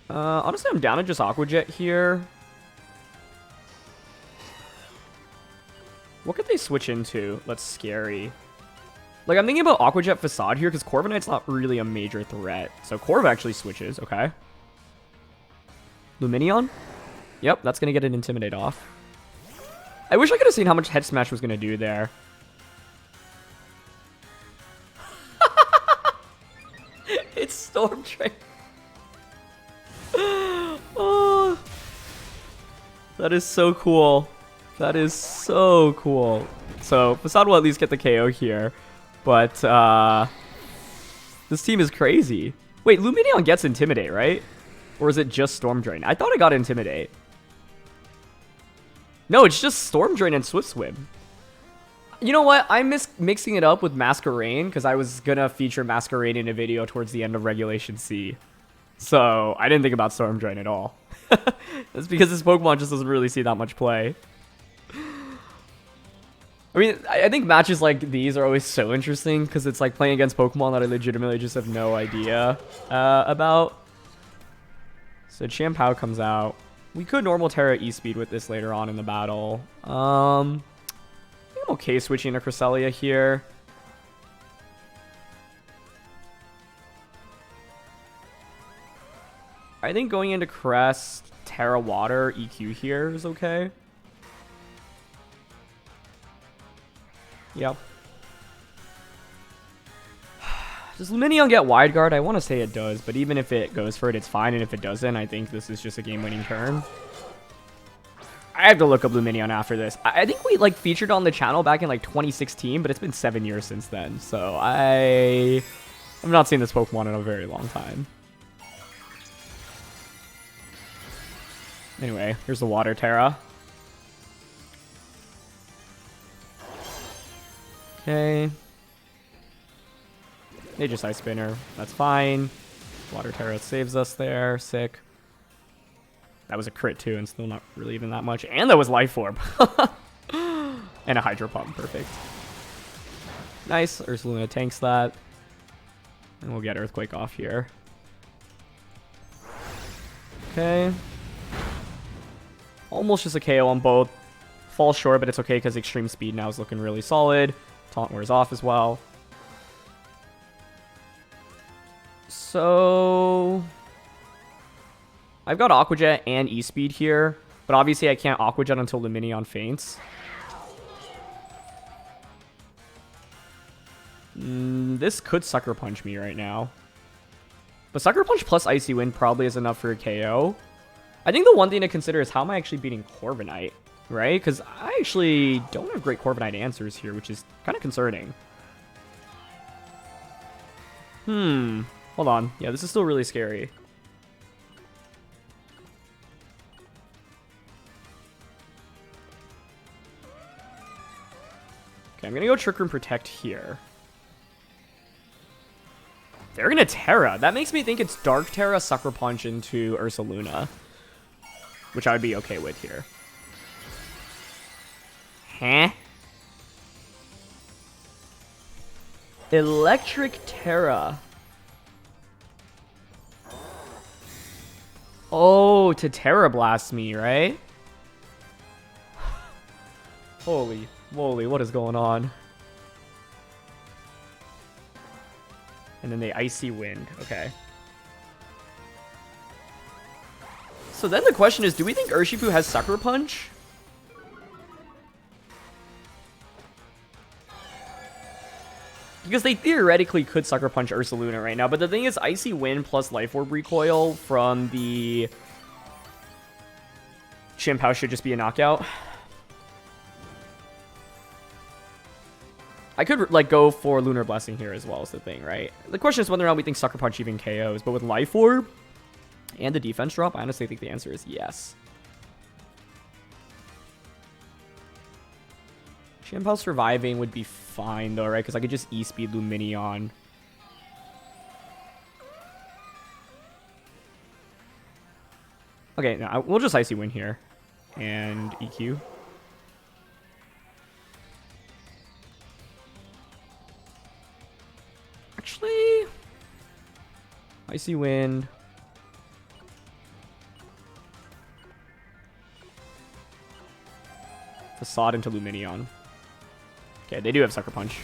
Honestly, I'm down to just Aqua Jet here. What could they switch into? That's scary. Like, I'm thinking about Aqua Jet Facade here, because Corviknight's not really a major threat. So Corv actually switches, okay. Lumineon? Yep, that's going to get an Intimidate off. I wish I could have seen how much Head Smash was going to do there. It's Storm Train. Oh, that is so cool. That is so cool. So, Facade will at least get the KO here. But, this team is crazy. Wait, Lumineon gets Intimidate, right? Or is it just Storm Drain? I thought I got Intimidate. No, it's just Storm Drain and Swift Swim. You know what? I'm mixing it up with Masquerain because I was going to feature Masquerain in a video towards the end of Regulation C. So, I didn't think about Storm Drain at all. That's because this Pokemon just doesn't really see that much play. I mean, I think matches like these are always so interesting because it's like playing against Pokemon that I legitimately just have no idea about. So Champao comes out. We could normal Terra E-Speed with this later on in the battle. I think I'm okay switching to Cresselia here. I think going into Crest, Terra Water, EQ here is okay. Yep. Does Lumineon get Wide Guard? I want to say it does, but even if it goes for it, it's fine. And if it doesn't, I think this is just a game-winning turn. I have to look up Lumineon after this. I think we like featured on the channel back in like 2016, but it's been 7 years since then. So I've not seen this Pokemon in a very long time. Anyway, here's the Water Terra. Okay. They just Ice Spinner. That's fine. Water Terra saves us there. Sick. That was a crit too, and still not really even that much. And that was Life Orb. And a Hydro Pump. Perfect. Nice. Ursaluna tanks that. And we'll get Earthquake off here. Okay. Almost just a KO on both. Falls short, but it's okay because Extreme Speed now is looking really solid. Taunt wears off as well. So I've got Aqua Jet and E-Speed here, but obviously I can't Aqua Jet until Lumineon faints. This could Sucker Punch me right now. But Sucker Punch plus Icy Wind probably is enough for a KO. I think the one thing to consider is how am I actually beating Corviknight? Right? Because I actually don't have great Corviknight answers here, which is kind of concerning. Hold on. Yeah, this is still really scary. Okay, I'm going to go Trick Room Protect here. They're going to Terra. That makes me think it's Dark Terra, Sucker Punch into Ursaluna, which I would be okay with here. Huh? Electric Terra. Oh, to Terra Blast me, right? Holy moly, what is going on? And then they Icy Wind. Okay. So then the question is, do we think Urshifu has Sucker Punch? Because they theoretically could Sucker Punch Ursaluna right now. But the thing is, Icy Wind plus Life Orb Recoil from the Chimpao should just be a knockout. I could, like, go for Lunar Blessing here as well is the thing, right? The question is whether or not we think Sucker Punch even KOs. But with Life Orb and the defense drop, I honestly think the answer is yes. Chimpao surviving would be fine, though, right? Because I could just E-Speed Lumineon. Okay, no, we'll just Icy Wind here. And EQ. Actually, Icy Wind. Facade into Lumineon. Okay, they do have Sucker Punch.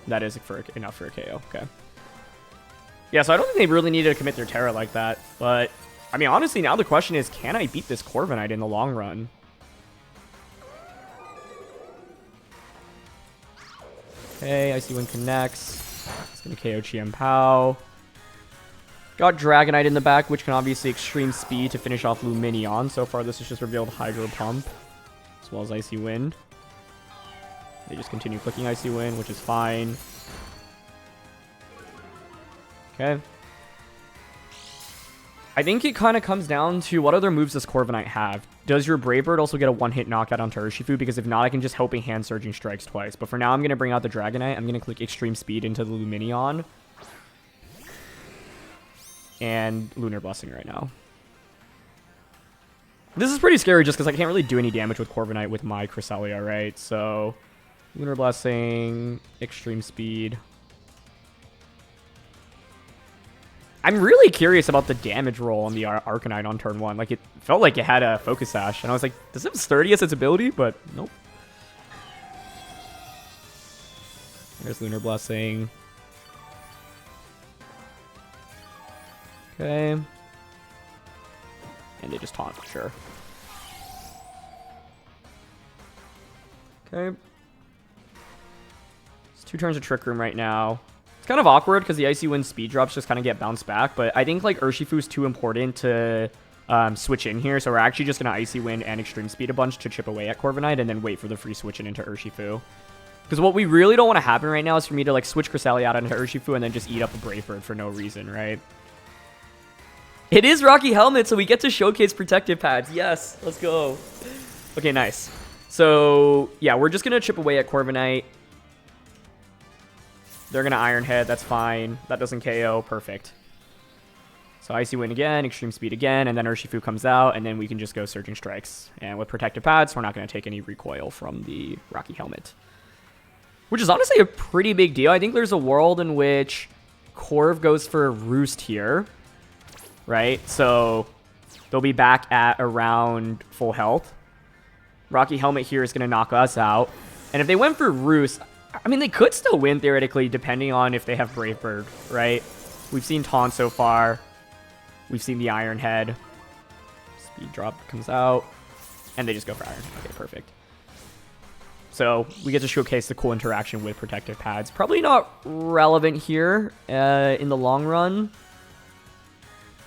That is enough for a KO. Okay. Yeah, so I don't think they really needed to commit their Terra like that. But, I mean, honestly, now the question is, can I beat this Corviknight in the long run? Okay, Icy Wind connects. It's going to KO Chien-Pao. Got Dragonite in the back, which can obviously extreme speed to finish off Lumineon. So far, this has just revealed Hydro Pump, as well as Icy Wind. They just continue clicking Icy Wind, which is fine. Okay. I think it kind of comes down to what other moves does Corviknight have. Does your Brave Bird also get a one-hit knockout onto Urshifu? Because if not, I can just Helping Hand Surging Strikes twice. But for now, I'm going to bring out the Dragonite. I'm going to click Extreme Speed into the Lumineon. And Lunar Blessing right now. This is pretty scary just because I can't really do any damage with Corviknight with my Cresselia, right? So, Lunar Blessing, Extreme Speed. I'm really curious about the damage roll on the Arcanine on turn 1. Like, it felt like it had a Focus Sash, and I was like, does it have Sturdy as its ability? But, nope. There's Lunar Blessing. Okay. And they just taunt, sure. Okay. It's 2 turns of Trick Room right now. It's kind of awkward because the Icy Wind speed drops just kind of get bounced back, but I think like Urshifu is too important to switch in here, so we're actually just going to Icy Wind and Extreme Speed a bunch to chip away at Corviknight and then wait for the free switch in into Urshifu. Because what we really don't want to happen right now is for me to like switch Cresselia out into Urshifu and then just eat up a Brave Bird for no reason, right? It is Rocky Helmet, so we get to showcase protective pads. Yes, let's go. Okay, nice. So, yeah, we're just going to chip away at Corviknight. They're going to Iron Head. That's fine. That doesn't KO. Perfect. So Icy Wind again, Extreme Speed again, and then Urshifu comes out, and then we can just go Surging Strikes. And with protective pads, we're not going to take any recoil from the Rocky Helmet. Which is honestly a pretty big deal. I think there's a world in which Corv goes for Roost here. Right? So they'll be back at around full health. Rocky Helmet here is going to knock us out. And if they went for Roost, I mean, they could still win theoretically, depending on if they have Brave Bird, right? We've seen Taunt so far. We've seen the Iron Head. Speed drop comes out. And they just go for Iron. Okay, perfect. So we get to showcase the cool interaction with protective pads. Probably not relevant here in the long run.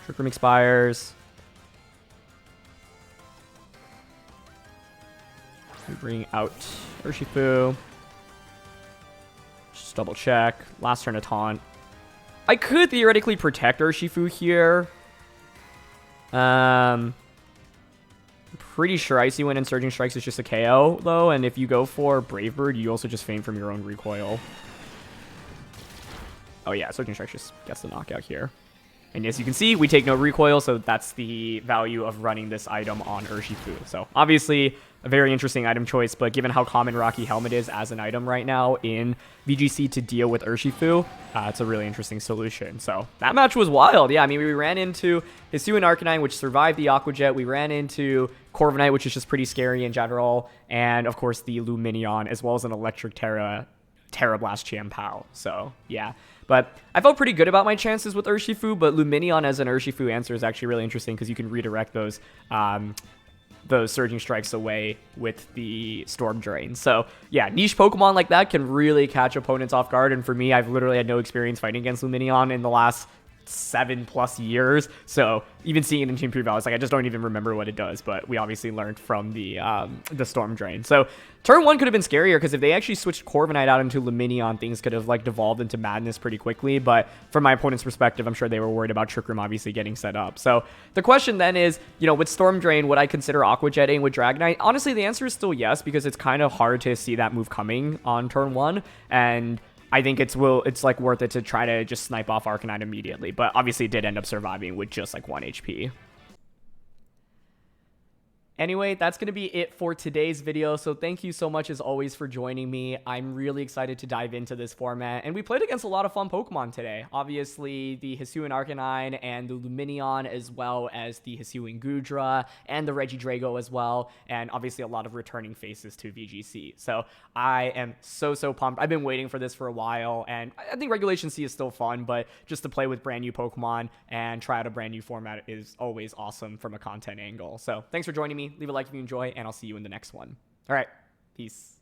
Trick Room expires. We bring out Urshifu. Just double check. Last turn of Taunt. I could theoretically protect Urshifu here. Pretty sure Icy Wind and Surging Strikes is just a KO, though. And if you go for Brave Bird, you also just feign from your own recoil. Oh, yeah. Surging Strikes just gets the knockout here. And as you can see, we take no recoil, so that's the value of running this item on Urshifu. So obviously, a very interesting item choice, but given how common Rocky Helmet is as an item right now in VGC to deal with Urshifu, it's a really interesting solution. So that match was wild. Yeah, I mean, we ran into Hisuian Arcanine, which survived the Aqua Jet. We ran into Corviknight, which is just pretty scary in general. And, of course, the Lumineon, as well as an Electric Terra Blast Chien-Pao. So, yeah. But I felt pretty good about my chances with Urshifu, but Lumineon as an Urshifu answer is actually really interesting because you can redirect those Surging Strikes away with the Storm Drain. So, yeah, niche Pokemon like that can really catch opponents off guard, and for me, I've literally had no experience fighting against Lumineon in the last 7+ years, so even seeing it in Team Preval, it's like I just don't even remember what it does, but we obviously learned from the Storm Drain. So turn 1 could have been scarier because if they actually switched Corviknight out into Lumineon, things could have like devolved into madness pretty quickly, but from my opponent's perspective, I'm sure they were worried about Trick Room obviously getting set up. So the question then is, you know, with Storm Drain, would I consider Aqua Jetting with Dragonite? Honestly, the answer is still yes, because it's kind of hard to see that move coming on turn 1, and I think it's like worth it to try to just snipe off Arcanine immediately, but obviously it did end up surviving with just like 1 HP. Anyway, that's going to be it for today's video. So thank you so much as always for joining me. I'm really excited to dive into this format. And we played against a lot of fun Pokemon today. Obviously, the Hisuian Arcanine and the Luminion, as well as the Hisuian Gudra and the Regidrago as well. And obviously a lot of returning faces to VGC. So I am so pumped. I've been waiting for this for a while. And I think Regulation C is still fun, but just to play with brand new Pokemon and try out a brand new format is always awesome from a content angle. So thanks for joining me. Leave a like if you enjoy, and I'll see you in the next one. All right, peace.